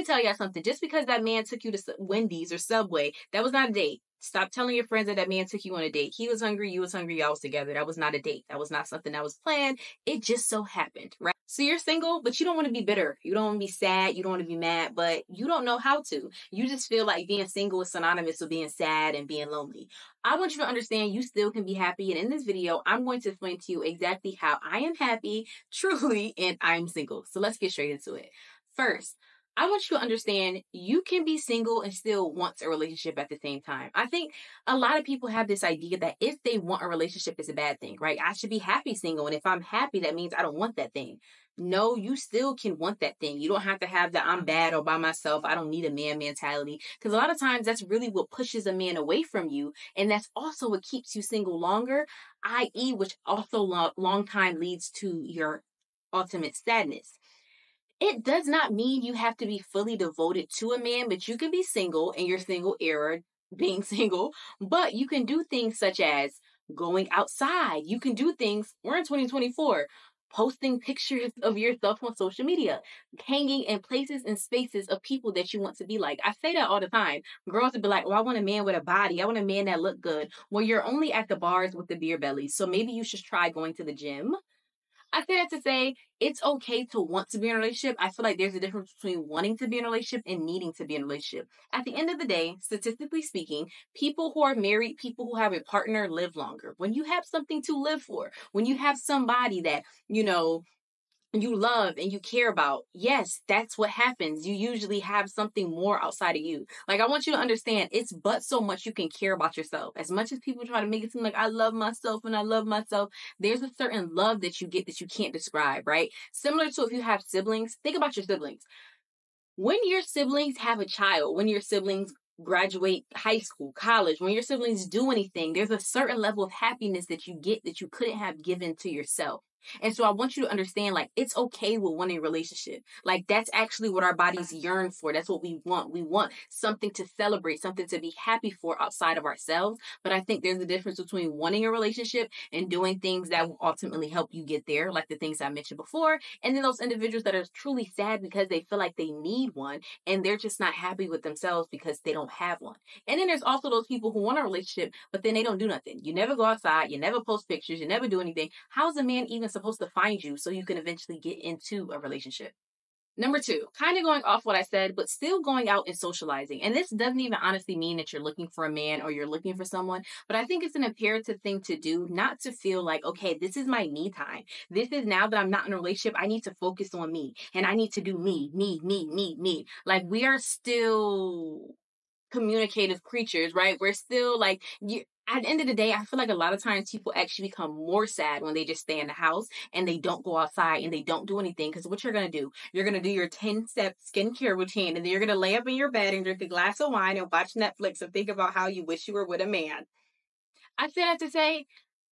tell y'all something. Just because that man took you to Wendy's or Subway, that was not a date. Stop telling your friends that man took you on a date. He was hungry, you was hungry, y'all was together. That was not a date. That was not something that was planned. It just so happened, right? So you're single, but you don't want to be bitter. You don't want to be sad. You don't want to be mad, but you don't know how to. You just feel like being single is synonymous with being sad and being lonely. I want you to understand you still can be happy. And in this video, I'm going to explain to you exactly how I am happy, truly, and I'm single. So let's get straight into it. First, I want you to understand you can be single and still want a relationship at the same time. I think a lot of people have this idea that if they want a relationship, it's a bad thing, right? I should be happy single. And if I'm happy, that means I don't want that thing. No, you still can want that thing. You don't have to have the I'm bad or by myself, I don't need a man mentality. Because a lot of times that's really what pushes a man away from you. And that's also what keeps you single longer, i.e., which also long time leads to your ultimate sadness. It does not mean you have to be fully devoted to a man, but you can be single in your single era, being single, but you can do things such as going outside. You can do things, we're in 2024, posting pictures of yourself on social media, hanging in places and spaces of people that you want to be like. I say that all the time. Girls would be like, oh, I want a man with a body. I want a man that look good. Well, you're only at the bars with the beer bellies. So maybe you should try going to the gym. I say that to say it's okay to want to be in a relationship. I feel like there's a difference between wanting to be in a relationship and needing to be in a relationship. At the end of the day, statistically speaking, people who are married, people who have a partner live longer. When you have something to live for, when you have somebody that, you love and you care about, yes, that's what happens. You usually have something more outside of you. Like, I want you to understand it's but so much you can care about yourself. As much as people try to make it seem like I love myself and I love myself, there's a certain love that you get that you can't describe, right? Similar to if you have siblings, think about your siblings. When your siblings have a child, when your siblings graduate high school, college, when your siblings do anything, there's a certain level of happiness that you get that you couldn't have given to yourself. And so I want you to understand, like, it's okay with wanting a relationship. Like, that's actually what our bodies yearn for. That's what we want. We want something to celebrate, something to be happy for outside of ourselves. But I think there's a difference between wanting a relationship and doing things that will ultimately help you get there, like the things I mentioned before. And then those individuals that are truly sad because they feel like they need one and they're just not happy with themselves because they don't have one. And then there's also those people who want a relationship, but then they don't do nothing. You never go outside. You never post pictures. You never do anything. How's a man even supposed to find you so you can eventually get into a relationship? Number two, kind of going off what I said, but still going out and socializing. And this doesn't even honestly mean that you're looking for a man or you're looking for someone, but I think it's an imperative thing to do, not to feel like, okay, this is my me time. This is now that I'm not in a relationship, I need to focus on me and I need to do me, me, me, me, me. Like, we are still communicative creatures, right? We're still like, at the end of the day, I feel like a lot of times people actually become more sad when they just stay in the house and they don't go outside and they don't do anything. Because what you're going to do, you're going to do your 10-step skincare routine and then you're going to lay up in your bed and drink a glass of wine and watch Netflix and think about how you wish you were with a man. I say that to say,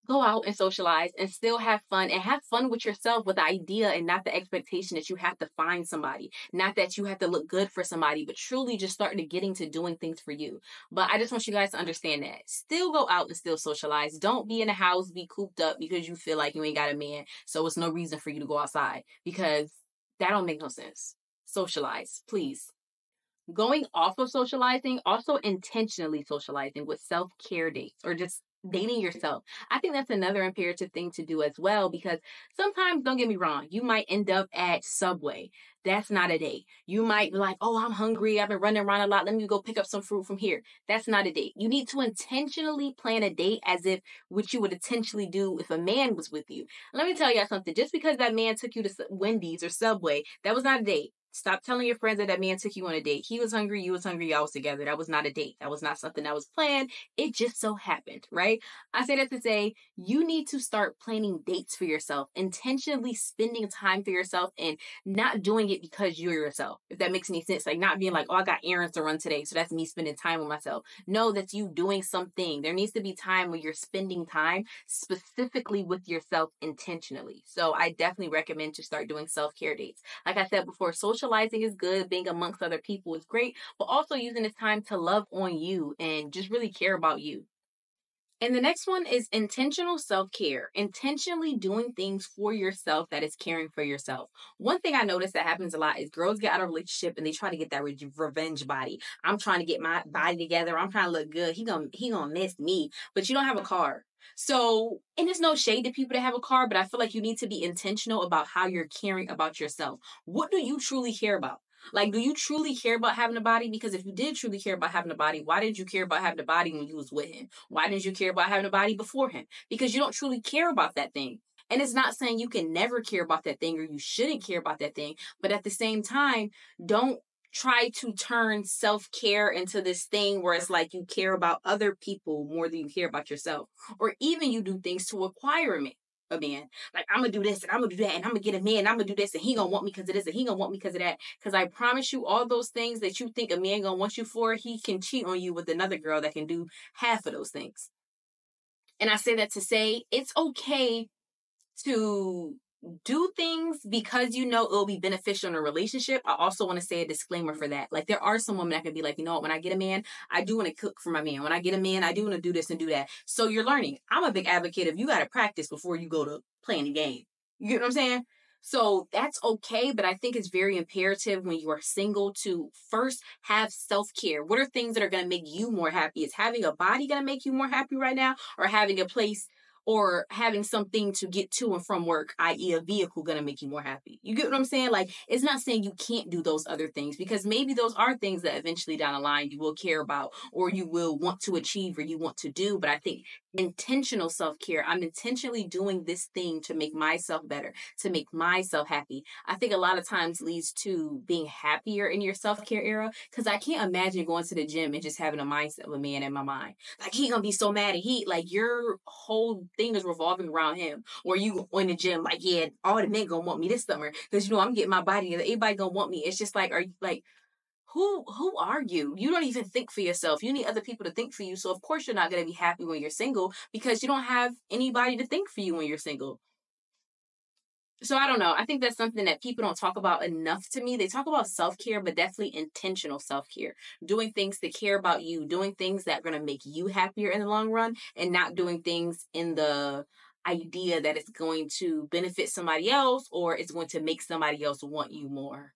go out and socialize and still have fun and have fun with yourself, with the idea and not the expectation that you have to find somebody, not that you have to look good for somebody, but truly just starting to doing things for you. But I just want you guys to understand that. Still go out and still socialize. Don't be in the house, be cooped up because you feel like you ain't got a man. So it's no reason for you to go outside because that don't make no sense. Socialize, please. Going off of socializing, also intentionally socializing with self-care dates or just dating yourself. I think that's another imperative thing to do as well, because sometimes, don't get me wrong, you might end up at Subway. That's not a date. You might be like, oh, I'm hungry. I've been running around a lot. Let me go pick up some fruit from here. That's not a date. You need to intentionally plan a date as if what you would intentionally do if a man was with you. Let me tell you something. Just because that man took you to Wendy's or Subway, that was not a date. Stop telling your friends that man took you on a date. He was hungry, you was hungry, y'all was together. That was not a date. That was not something that was planned. It just so happened, right? I say that to say you need to start planning dates for yourself, intentionally spending time for yourself and not doing it because you're yourself, if that makes any sense. Like, not being like, oh, I got errands to run today, so that's me spending time with myself. No, that's you doing something. There needs to be time where you're spending time specifically with yourself intentionally. So I definitely recommend to start doing self-care dates. Like I said before, socializing is good, being amongst other people is great, but also using this time to love on you and just really care about you. And the next one is intentional self-care. Intentionally doing things for yourself that is caring for yourself. One thing I notice that happens a lot is girls get out of a relationship and they try to get that revenge body. I'm trying to get my body together. I'm trying to look good. He gonna miss me. But you don't have a car. So, and there's no shade to people that have a car, but I feel like you need to be intentional about how you're caring about yourself. What do you truly care about? Like, do you truly care about having a body? Because if you did truly care about having a body, why did you care about having a body when you was with him? Why didn't you care about having a body before him? Because you don't truly care about that thing. And it's not saying you can never care about that thing or you shouldn't care about that thing. But at the same time, don't try to turn self-care into this thing where it's like you care about other people more than you care about yourself. Or even you do things to acquire a man. Like, I'm gonna do this and I'm gonna do that and I'm gonna get a man and I'm gonna do this and he gonna want me because of this and he gonna want me because of that. Because I promise you, all those things that you think a man gonna want you for, he can cheat on you with another girl that can do half of those things. And I say that to say it's okay to do things because you know it'll be beneficial in a relationship. I also want to say a disclaimer for that. Like, there are some women that can be like, you know what, when I get a man, I do want to cook for my man. When I get a man, I do want to do this and do that. So you're learning. I'm a big advocate of you got to practice before you go to playing the game. You get what I'm saying? So that's okay, but I think it's very imperative when you are single to first have self-care. What are things that are going to make you more happy? Is having a body going to make you more happy right now, or having a place or having something to get to and from work, i.e. a vehicle, gonna make you more happy? You get what I'm saying? Like, it's not saying you can't do those other things, because maybe those are things that eventually down the line you will care about or you will want to achieve or you want to do. But I think intentional self-care, I'm intentionally doing this thing to make myself better, to make myself happy, I think a lot of times leads to being happier in your self-care era. Because I can't imagine going to the gym and just having a mindset of a man in my mind. Like, he gonna be so mad at he, like, your whole thing is revolving around him. Or you in the gym, like, yeah, all the men gonna want me this summer because, you know, I'm getting my body together. Everybody gonna want me. It's just like, are you like, who are you? You don't even think for yourself. You need other people to think for you. So of course you're not gonna be happy when you're single, because you don't have anybody to think for you when you're single. So I don't know. I think that's something that people don't talk about enough to me. They talk about self-care, but definitely intentional self-care. Doing things to care about you, doing things that are going to make you happier in the long run, and not doing things in the idea that it's going to benefit somebody else or it's going to make somebody else want you more.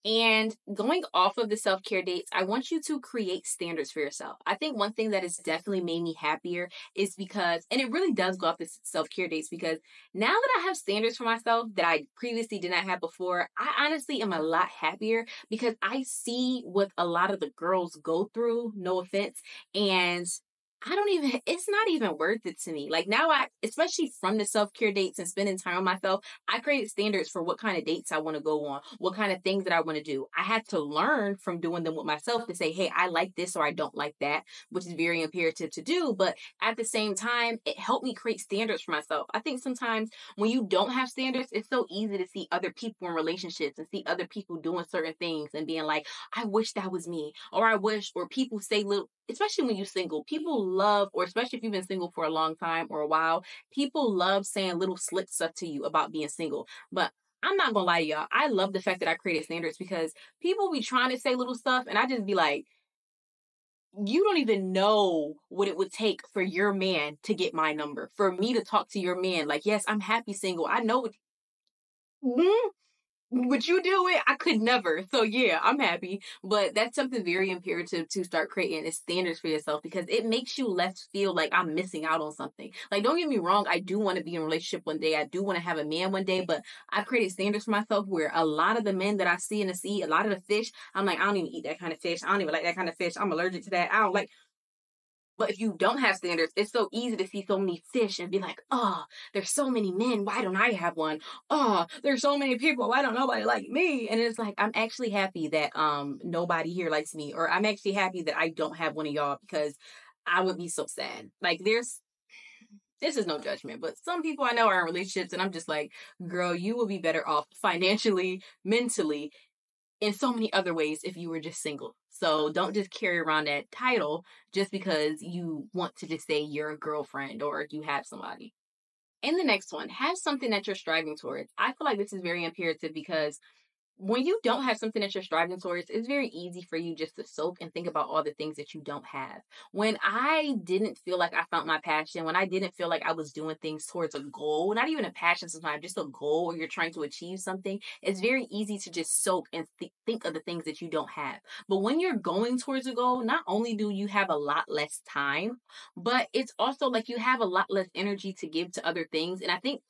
And going off of the self-care dates, I want you to create standards for yourself. I think one thing that has definitely made me happier is because, and it really does go off the self-care dates, because now that I have standards for myself that I previously did not have before, I honestly am a lot happier because I see what a lot of the girls go through, no offense, and it's not even worth it to me. Like, now especially from the self-care dates and spending time with myself, I created standards for what kind of dates I want to go on, what kind of things that I want to do. I had to learn from doing them with myself to say, hey, I like this or I don't like that, which is very imperative to do. But at the same time, it helped me create standards for myself. I think sometimes when you don't have standards, it's so easy to see other people in relationships and see other people doing certain things and being like, I wish that was me, or I wish, or people say little, especially when you're single, people love, or especially if you've been single for a long time or a while, people love saying little slick stuff to you about being single. But I'm not gonna lie to y'all, I love the fact that I created standards, because people be trying to say little stuff and I just be like, you don't even know what it would take for your man to get my number, for me to talk to your man. Like, yes, I'm happy single. I know what. Would you do it? I could never. So yeah, I'm happy. But that's something very imperative to start creating is standards for yourself, because it makes you less feel like I'm missing out on something. Like, don't get me wrong, I do want to be in a relationship one day. I do want to have a man one day, but I've created standards for myself where a lot of the men that I see in the sea, a lot of the fish, I'm like, I don't even eat that kind of fish. I don't even like that kind of fish. I'm allergic to that. I don't like. But if you don't have standards, it's so easy to see so many fish and be like, oh, there's so many men. Why don't I have one? Oh, there's so many people. Why don't nobody like me? And it's like, I'm actually happy that nobody here likes me. Or I'm actually happy that I don't have one of y'all, because I would be so sad. Like, this is no judgment, but some people I know are in relationships and I'm just like, girl, you will be better off financially, mentally, in so many other ways if you were just single. So don't just carry around that title just because you want to just say you're a girlfriend or you have somebody. And the next one, have something that you're striving towards. I feel like this is very imperative, because when you don't have something that you're striving towards, it's very easy for you just to soak and think about all the things that you don't have. When I didn't feel like I found my passion, when I didn't feel like I was doing things towards a goal, not even a passion sometimes, just a goal, or you're trying to achieve something, it's very easy to just soak and think of the things that you don't have. But when you're going towards a goal, not only do you have a lot less time, but it's also like you have a lot less energy to give to other things. And I think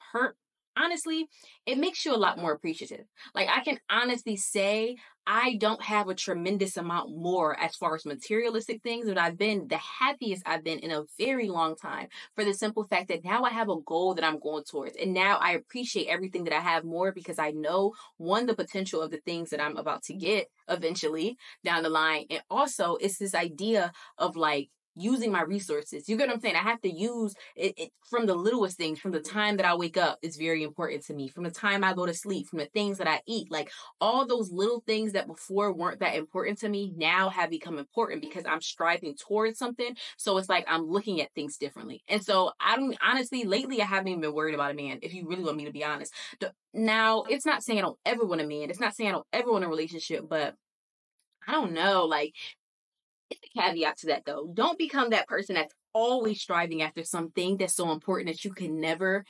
honestly, it makes you a lot more appreciative. Like, I can honestly say I don't have a tremendous amount more as far as materialistic things, but I've been the happiest I've been in a very long time, for the simple fact that now I have a goal that I'm going towards. And now I appreciate everything that I have more, because I know, one, the potential of the things that I'm about to get eventually down the line. And also, it's this idea of like, using my resources. You get what I'm saying? I have to use it from the littlest things, from the time that I wake up is very important to me, from the time I go to sleep, from the things that I eat. Like, all those little things that before weren't that important to me now have become important because I'm striving towards something. So it's like I'm looking at things differently. And so I don't, honestly, lately I haven't even been worried about a man, if you really want me to be honest. Now, it's not saying I don't ever want a man. It's not saying I don't ever want a relationship, but I don't know. Like, it's a caveat to that though. Don't become that person that's always striving after something that's so important that you can never,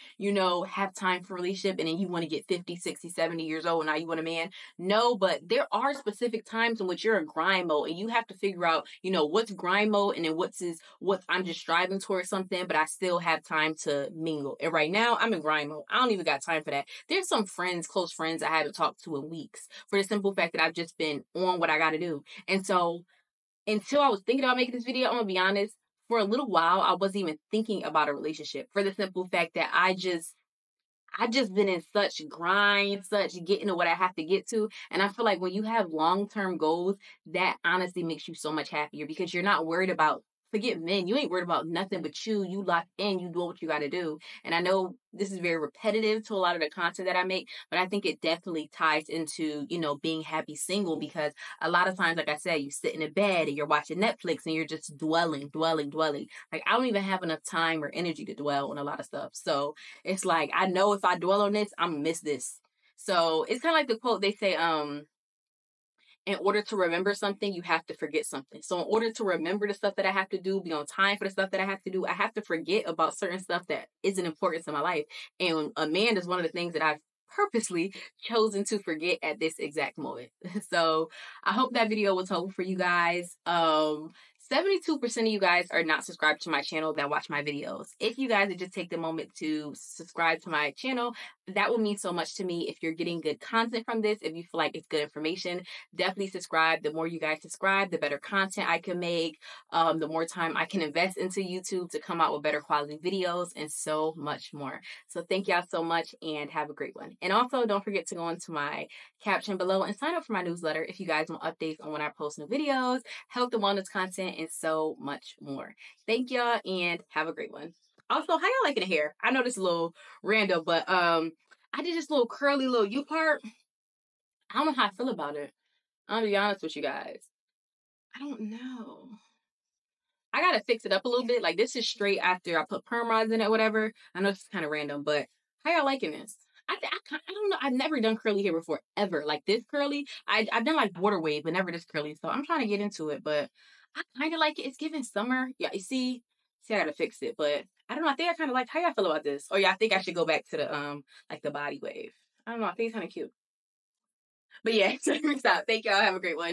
have time for a relationship, and then you want to get 50, 60, 70 years old and now you want a man. No, but there are specific times in which you're in grind mode and you have to figure out, what's grind mode, and then what's I'm just striving towards something, but I still have time to mingle. And right now I'm in grind mode. I don't even got time for that. There's some friends, close friends I haven't talked to in weeks, for the simple fact that I've just been on what I got to do. And so, until I was thinking about making this video, I'm gonna be honest, for a little while, I wasn't even thinking about a relationship, for the simple fact that I just been in such grind, such getting to what I have to get to. And I feel like when you have long-term goals, that honestly makes you so much happier, because you're not worried about, forget men, you ain't worried about nothing but you lock in, you do what you got to do. And I know this is very repetitive to a lot of the content that I make, but I think it definitely ties into, being happy single, because a lot of times, like I said, you sit in a bed and you're watching Netflix and you're just dwelling. Like, I don't even have enough time or energy to dwell on a lot of stuff. So it's like, I know if I dwell on this, I'm gonna miss this. So it's kind of like the quote they say, in order to remember something, you have to forget something. So in order to remember the stuff that I have to do, be on time for the stuff that I have to do, I have to forget about certain stuff that isn't important to my life. And a man is one of the things that I've purposely chosen to forget at this exact moment. So I hope that video was helpful for you guys. 72% of you guys are not subscribed to my channel that watch my videos. If you guys would just take the moment to subscribe to my channel, that would mean so much to me. If you're getting good content from this, if you feel like it's good information, definitely subscribe. The more you guys subscribe, the better content I can make, the more time I can invest into YouTube to come out with better quality videos, and so much more. So thank y'all so much, and have a great one. And also, don't forget to go into my caption below and sign up for my newsletter if you guys want updates on when I post new videos, health and wellness content, and so much more. Thank y'all, and have a great one. Also, how y'all liking the hair? I know this is a little random, but I did this little curly little U part. I don't know how I feel about it. I'm gonna be honest with you guys. I don't know. I gotta fix it up a little bit. Like, this is straight after I put perm rods in it, whatever. I know it's kind of random, but how y'all liking this? I don't know. I've never done curly hair before, ever. Like this curly. I've done like water wave, but never this curly. So I'm trying to get into it, but I kind of like it. It's giving summer. Yeah, you see, I gotta fix it, but I don't know. I think I kind of like, how y'all feel about this? Or yeah, I think I should go back to the like the body wave. I don't know. I think it's kind of cute. But yeah, so stop. Thank y'all. Have a great one.